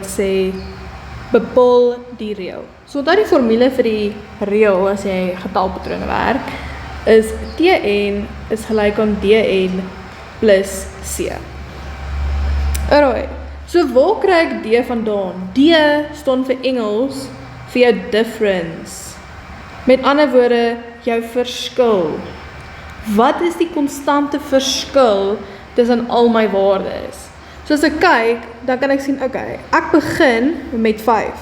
sê, bepaal die reël. So onthou die formule vir die reël as jy getalpatrone werk, is Tn is gelyk aan Dn plus C. Alright, so waar kry ek D vandaan? D staan vir Engels vir jou difference. Met ander woorde, jou verskil. Wat is die konstante verskil tussen al my waardes? So as ek kyk, dan kan ek sien, okay, ek begin met 5.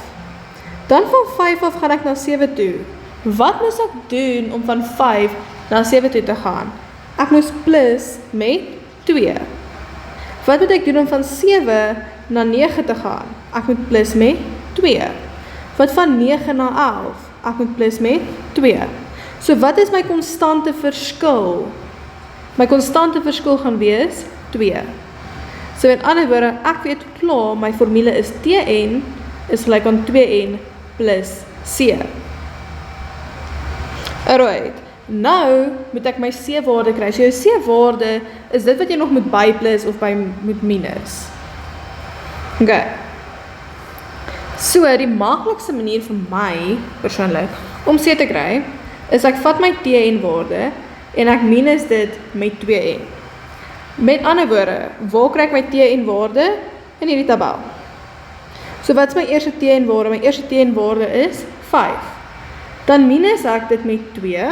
Dan van 5 af gaan ek na 7 toe. Wat moes ek doen om van 5 na 7 toe te gaan? Ek moes plus met 2. Wat moet ek doen om van 7 na 9 te gaan? Ek moet plus met 2. Wat van 9 na 11? Ek moet plus met 2. So wat is my konstante verskil? My konstante verskil gaan wees 2. So in ander woorde, ek weet klaar, my formule is Tn is gelyk aan 2n plus C. Alright, nou moet ek my C-waarde kry. So jou C-waarde is dit wat jy nog moet by plus of by moet minus. Okay. So die maklikste manier vir my, persoonlik, om C te kry, is ek vat my Tn-waarde en ek minus dit met 2n. Met ander woorde, waar kry ek my Tn-waarde? In hierdie tabel. So wat is my eerste Tn-waarde? My eerste Tn-waarde is 5. Dan minus ek dit met 2.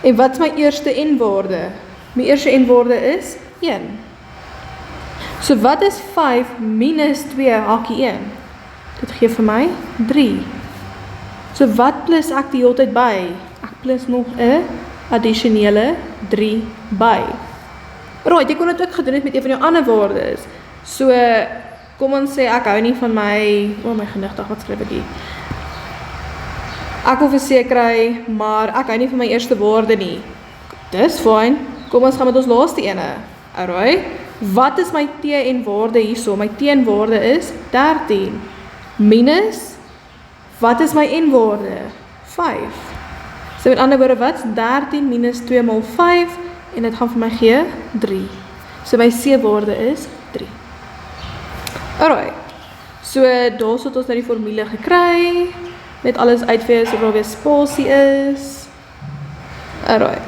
En wat is my eerste N-waarde? My eerste N-waarde is 1. So wat is 5 minus 2 hakie 1? Dit gee vir my 3. So wat plus ek die hele tyd by? Ek plus nog 'n addisionele 3 by. Right, jy kon dit ook gedoen het met een van jou ander waardes. So, kom ons sê, ek hou nie van my genigtig, wat skryf ek hier? Ek wil vir C kry, maar ek hou nie van my eerste waarde nie. Dis fine, kom ons gaan met ons laaste ene. Alright, wat is my Tn-waarde hierso? My Tn-waarde is 13. Minus, wat is my N-waarde? 5. So met ander woorde, wat is 13 minus 2 maal 5? En dit gaan vir my gee 3. So my C-waarde is 3. Alright, so daar het ons nou die formule gekry, net alles uitvee so daar weer spasie is. Alright.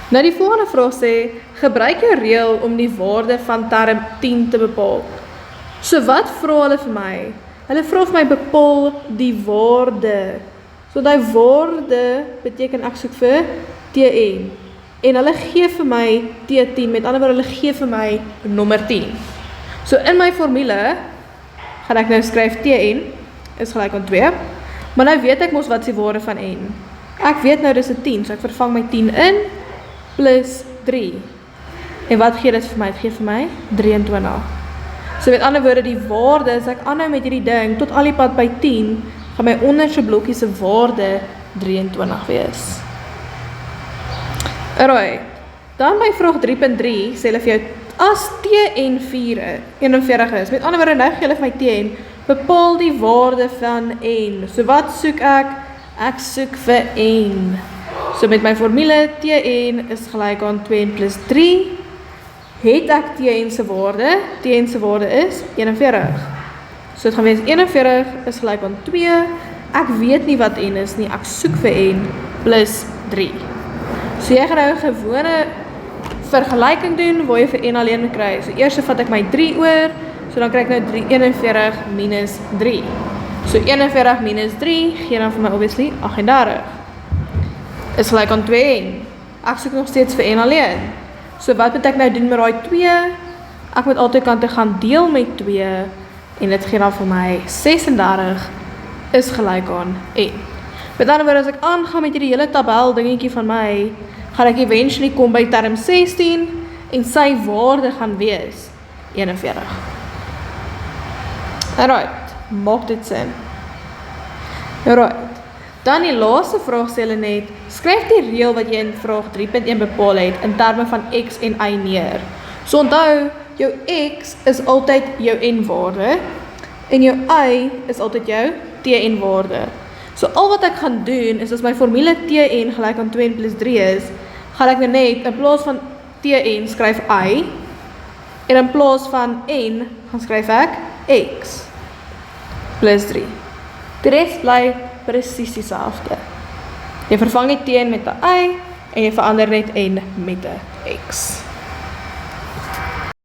Nou die volgende vraag sê, gebruik jou reël om die waarde van term 10 te bepaal. So wat vra hulle vir my? Hulle vra vir my bepaal die waarde. So die waarde beteken ek soek vir Tn. En hulle gee vir my T10, met ander woorde, hulle gee vir my nommer 10. So in my formule, gaan ek nou skryf Tn, is gelyk aan 2, maar nou weet ek mos wat is die waarde van n. Ek weet nou dis 'n 10, so ek vervang my 10 in, plus 3. En wat gee dit vir my? Dit gee vir my 23. So met ander woorde, die waarde, as ek aanhou met hierdie ding, tot al die pad by 10, gaan my onderste blokkie se waarde 23 wees. Alright, dan by vraag 3.3 sê hulle vir jou, as Tn 41 is, met ander woorde, nou gee hulle vir my Tn, bepaal die waarde van n. So wat soek ek? Ek soek vir n. So met my formule, Tn is gelyk aan 2n plus 3, het ek Tn se waarde, Tn se waarde is 41. So dit gaan wees 41 is gelyk aan 2, ek weet nie wat n is nie, ek soek vir n plus 3. So jy gaan nou 'n gewone vergelyking doen waar jy vir n alleen moet kry. So eers vat ek my 3 oor, so dan kry ek nou 41 minus 3. So 41 minus 3 gee dan vir my obviously 38. Is gelyk aan 2n. Ek soek nog steeds vir n alleen. So wat moet ek nou doen met daai 2? Ek moet altyd kante gaan deel met 2 en dit gee dan vir my 36 is gelyk aan n. Met ander woorde, as ek aangaan met hierdie hele tabel dingetjie van my, gaan ek eventually kom by term 16 en sy waarde gaan wees 41. Alright, maak dit sin. Alright, dan die laaste vraag sê hulle net, skryf die reël wat jy in vraag 3.1 bepaal het in terme van x en y neer. So onthou, jou x is altyd jou n-waarde en jou y is altyd jou tn-waarde. So al wat ek gaan doen is as my formule Tn gelyk aan 2n plus 3 is, gaan ek net in plaas van Tn skryf y en in plaas van n gaan skryf ek x. plus 3. Die res bly presies dieselfde. Jy vervang die teen met 'n y en jy verander net n met 'n x.